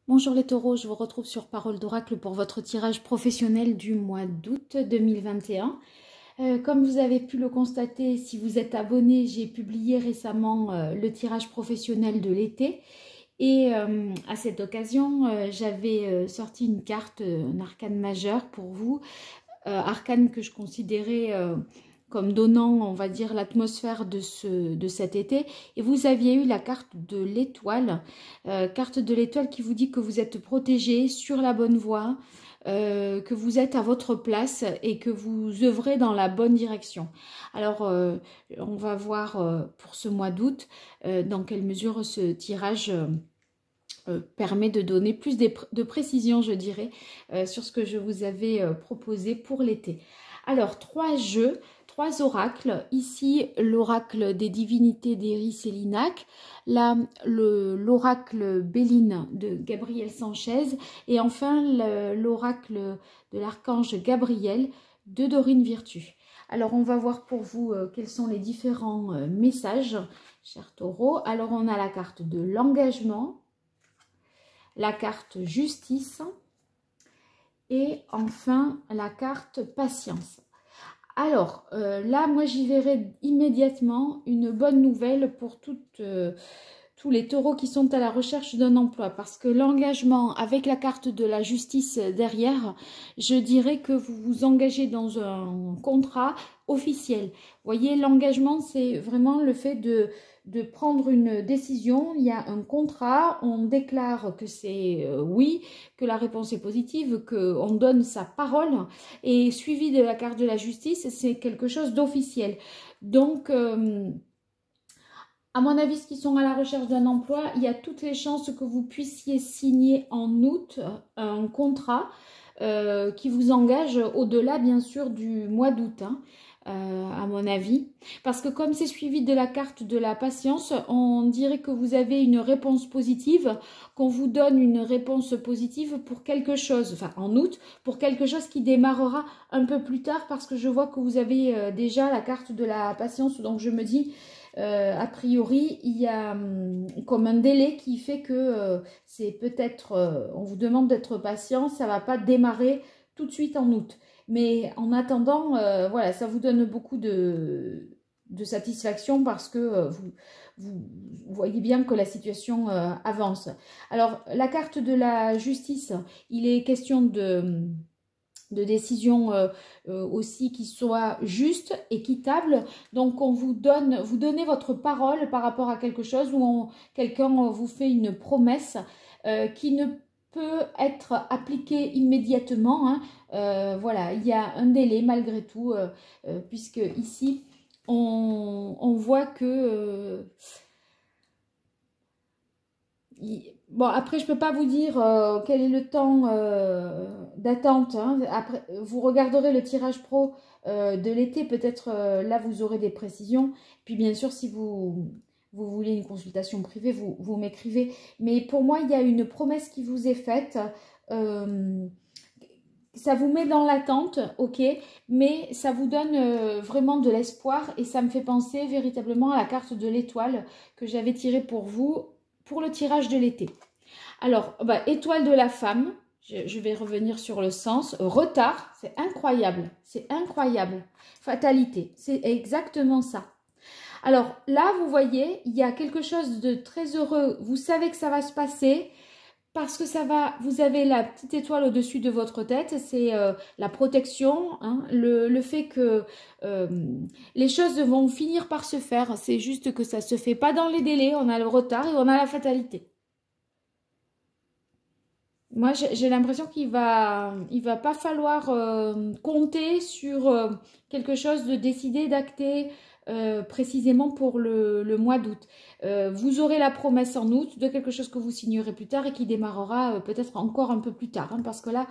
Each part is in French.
Bonjour les taureaux, je vous retrouve sur Parole d'Oracle pour votre tirage professionnel du mois d'août 2021. Comme vous avez pu le constater, si vous êtes abonné, j'ai publié récemment le tirage professionnel de l'été. Et à cette occasion, j'avais sorti une carte, un arcane majeur pour vous, arcane que je considérais comme donnant, on va dire, l'atmosphère de cet été. Et vous aviez eu la carte de l'étoile qui vous dit que vous êtes protégé, sur la bonne voie, que vous êtes à votre place et que vous œuvrez dans la bonne direction. Alors, on va voir pour ce mois d'août dans quelle mesure ce tirage permet de donner plus de précision, je dirais, sur ce que je vous avais proposé pour l'été. Alors, 3 jeux, 3 oracles. Ici, l'oracle des divinités d'Iris et Linac. Là, l'oracle Béline de Gabriel Sanchez. Et enfin, l'oracle de l'archange Gabriel de Dorine Virtue. Alors, on va voir pour vous quels sont les différents messages, chers taureaux. Alors, on a la carte de l'engagement, la carte justice et enfin la carte patience. Alors là, moi j'y verrai immédiatement une bonne nouvelle pour tous les taureaux qui sont à la recherche d'un emploi, parce que l'engagement avec la carte de la justice derrière, je dirais que vous vous engagez dans un contrat officiel. Vous voyez, l'engagement, c'est vraiment le fait de prendre une décision. Il y a un contrat, on déclare que c'est oui, que la réponse est positive, qu'on donne sa parole, et suivi de la carte de la justice, c'est quelque chose d'officiel. Donc, à mon avis, ceux qui sont à la recherche d'un emploi, il y a toutes les chances que vous puissiez signer en août un contrat qui vous engage au-delà, bien sûr, du mois d'août, hein, à mon avis. Parce que comme c'est suivi de la carte de la patience, on dirait que vous avez une réponse positive, qu'on vous donne une réponse positive pour quelque chose, enfin en août, pour quelque chose qui démarrera un peu plus tard, parce que je vois que vous avez déjà la carte de la patience, donc je me dis... a priori, il y a comme un délai qui fait que c'est peut-être, on vous demande d'être patient, ça ne va pas démarrer tout de suite en août. Mais en attendant, voilà, ça vous donne beaucoup de satisfaction parce que vous voyez bien que la situation avance. Alors, la carte de la justice, il est question de décisions aussi qui soient justes, équitables. Donc, on vous donnez votre parole par rapport à quelque chose où quelqu'un vous fait une promesse qui ne peut être appliquée immédiatement. Hein. Voilà, il y a un délai malgré tout, puisque ici, on voit que... Bon, après, je ne peux pas vous dire quel est le temps d'attente. Hein. Après, vous regarderez le tirage pro de l'été. Peut-être là, vous aurez des précisions. Puis, bien sûr, si vous voulez une consultation privée, vous m'écrivez. Mais pour moi, il y a une promesse qui vous est faite. Ça vous met dans l'attente, ok, mais ça vous donne vraiment de l'espoir. Et ça me fait penser véritablement à la carte de l'étoile que j'avais tirée pour vous pour le tirage de l'été. Alors, étoile de la femme, je vais revenir sur le sens. Retard, c'est incroyable, c'est incroyable. Fatalité, c'est exactement ça. Alors là, vous voyez, il y a quelque chose de très heureux. Vous savez que ça va se passer parce que ça va, vous avez la petite étoile au-dessus de votre tête, c'est la protection, hein, le fait que les choses vont finir par se faire. C'est juste que ça ne se fait pas dans les délais, on a le retard et on a la fatalité. Moi, j'ai l'impression qu'il va pas falloir compter sur quelque chose de décidé, d'acté précisément pour le mois d'août. Vous aurez la promesse en août de quelque chose que vous signerez plus tard et qui démarrera peut-être encore un peu plus tard. Hein, parce que là,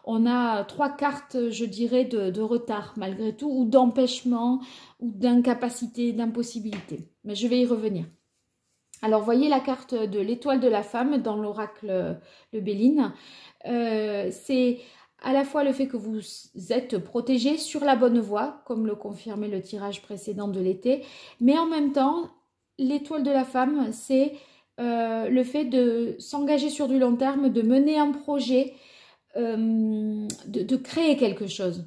on a 3 cartes, je dirais, de retard malgré tout, ou d'empêchement, ou d'incapacité, d'impossibilité. Mais je vais y revenir. Alors, voyez la carte de l'étoile de la femme dans l'oracle le Béline. C'est à la fois le fait que vous êtes protégé sur la bonne voie, comme le confirmait le tirage précédent de l'été, mais en même temps, l'étoile de la femme, c'est le fait de s'engager sur du long terme, de mener un projet, de créer quelque chose.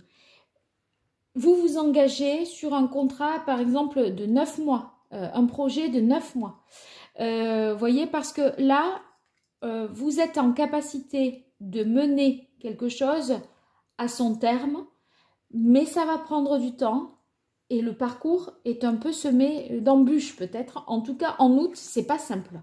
Vous vous engagez sur un contrat, par exemple, de 9 mois, un projet de 9 mois. Voyez, parce que là, vous êtes en capacité de mener quelque chose à son terme, mais ça va prendre du temps. Et le parcours est un peu semé d'embûches peut-être. En tout cas, en août, c'est pas simple.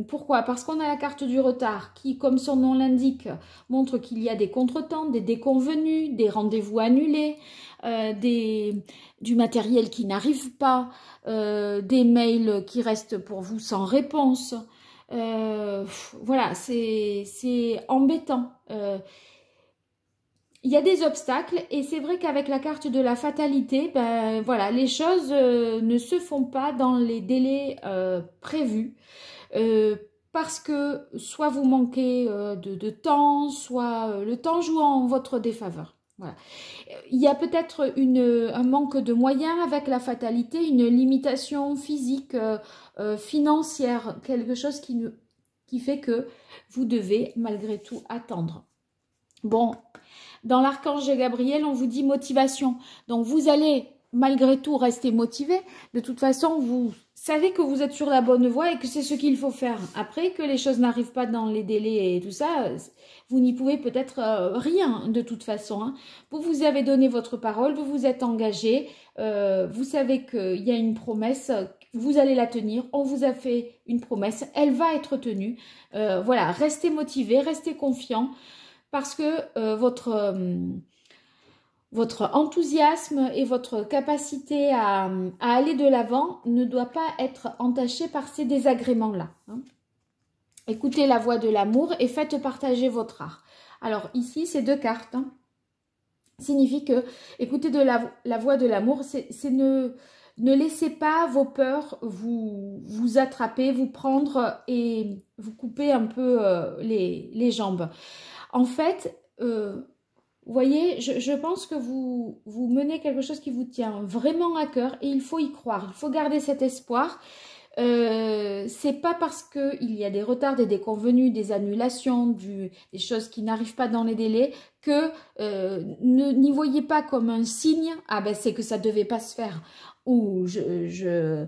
Pourquoi? Parce qu'on a la carte du retard qui, comme son nom l'indique, montre qu'il y a des contretemps, des déconvenus, des rendez-vous annulés, du matériel qui n'arrive pas, des mails qui restent pour vous sans réponse. Voilà, c'est embêtant. Il y a des obstacles et c'est vrai qu'avec la carte de la fatalité, ben voilà, les choses ne se font pas dans les délais prévus parce que soit vous manquez de temps, soit le temps joue en votre défaveur. Voilà. Il y a peut-être un manque de moyens avec la fatalité, une limitation physique, financière, quelque chose qui fait que vous devez malgré tout attendre. Bon, dans l'archange Gabriel, on vous dit motivation. Donc, vous allez malgré tout rester motivé. De toute façon, vous savez que vous êtes sur la bonne voie et que c'est ce qu'il faut faire. Après, que les choses n'arrivent pas dans les délais et tout ça, vous n'y pouvez peut-être rien de toute façon. Hein. Vous avez donné votre parole, vous vous êtes engagé. Vous savez qu'il y a une promesse, vous allez la tenir. On vous a fait une promesse, elle va être tenue. Voilà, restez motivé, restez confiant. Parce que votre enthousiasme et votre capacité à aller de l'avant ne doit pas être entaché par ces désagréments-là. Hein. Écoutez la voix de l'amour et faites partager votre art. Alors ici, ces deux cartes signifient que écoutez de la voix de l'amour, c'est ne laissez pas vos peurs vous attraper, vous prendre et vous couper un peu les jambes. En fait, vous voyez, je pense que vous menez quelque chose qui vous tient vraiment à cœur et il faut y croire, il faut garder cet espoir. C'est pas parce qu'il y a des retards, des déconvenus, des annulations, des choses qui n'arrivent pas dans les délais que n'y voyez pas comme un signe, ah ben c'est que ça devait pas se faire. Ou je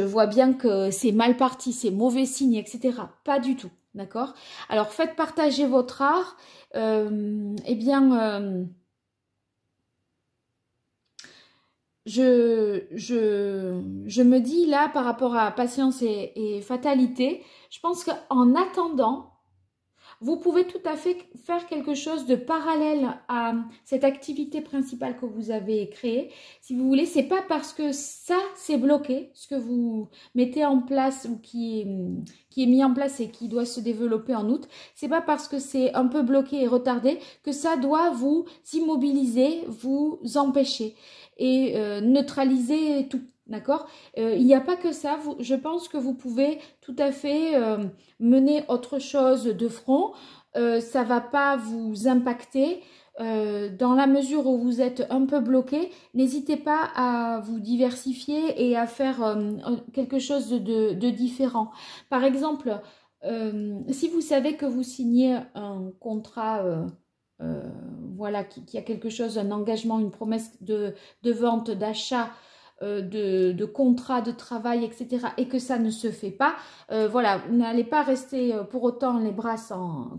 vois bien que c'est mal parti, c'est mauvais signe, etc. Pas du tout. D'accord? Alors, faites partager votre art. Eh bien, je me dis là, par rapport à patience et fatalité, je pense qu'en attendant, vous pouvez tout à fait faire quelque chose de parallèle à cette activité principale que vous avez créée. Si vous voulez, c'est pas parce que ça c'est bloqué, ce que vous mettez en place ou qui est mis en place et qui doit se développer en août, c'est pas parce que c'est un peu bloqué et retardé que ça doit vous immobiliser, vous empêcher et neutraliser tout. D'accord? Il n'y a pas que ça. Je pense que vous pouvez tout à fait mener autre chose de front. Ça ne va pas vous impacter. Dans la mesure où vous êtes un peu bloqué, n'hésitez pas à vous diversifier et à faire quelque chose de différent. Par exemple, si vous savez que vous signez un contrat... voilà, qui a quelque chose, un engagement, une promesse de vente, d'achat, de contrat de travail, etc. et que ça ne se fait pas, voilà, vous n'allez pas rester pour autant les bras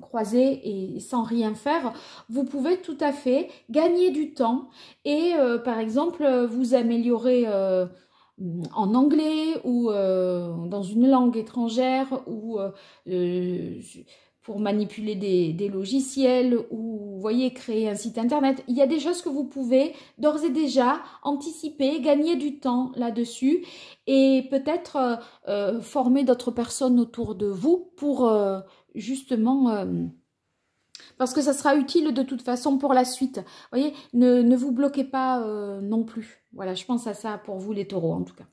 croisés et sans rien faire. Vous pouvez tout à fait gagner du temps et par exemple vous améliorer en anglais ou dans une langue étrangère ou pour manipuler des logiciels ou, vous voyez, créer un site internet. Il y a des choses que vous pouvez d'ores et déjà anticiper, gagner du temps là-dessus et peut-être former d'autres personnes autour de vous pour justement... parce que ça sera utile de toute façon pour la suite. Vous voyez, ne vous bloquez pas non plus. Voilà, je pense à ça pour vous les taureaux en tout cas.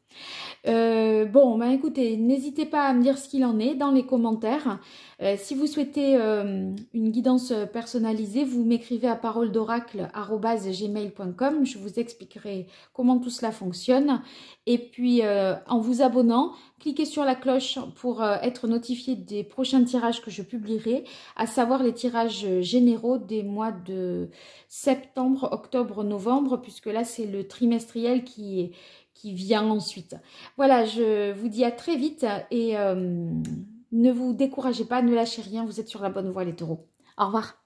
Bon, bah écoutez, n'hésitez pas à me dire ce qu'il en est dans les commentaires. Si vous souhaitez une guidance personnalisée, vous m'écrivez à paroledoracle@gmail.com. Je vous expliquerai comment tout cela fonctionne. Et puis, en vous abonnant, cliquez sur la cloche pour être notifié des prochains tirages que je publierai, à savoir les tirages généraux des mois de septembre, octobre, novembre, puisque là, c'est le trimestriel qui vient ensuite. Voilà, je vous dis à très vite et ne vous découragez pas, ne lâchez rien, vous êtes sur la bonne voie les taureaux. Au revoir.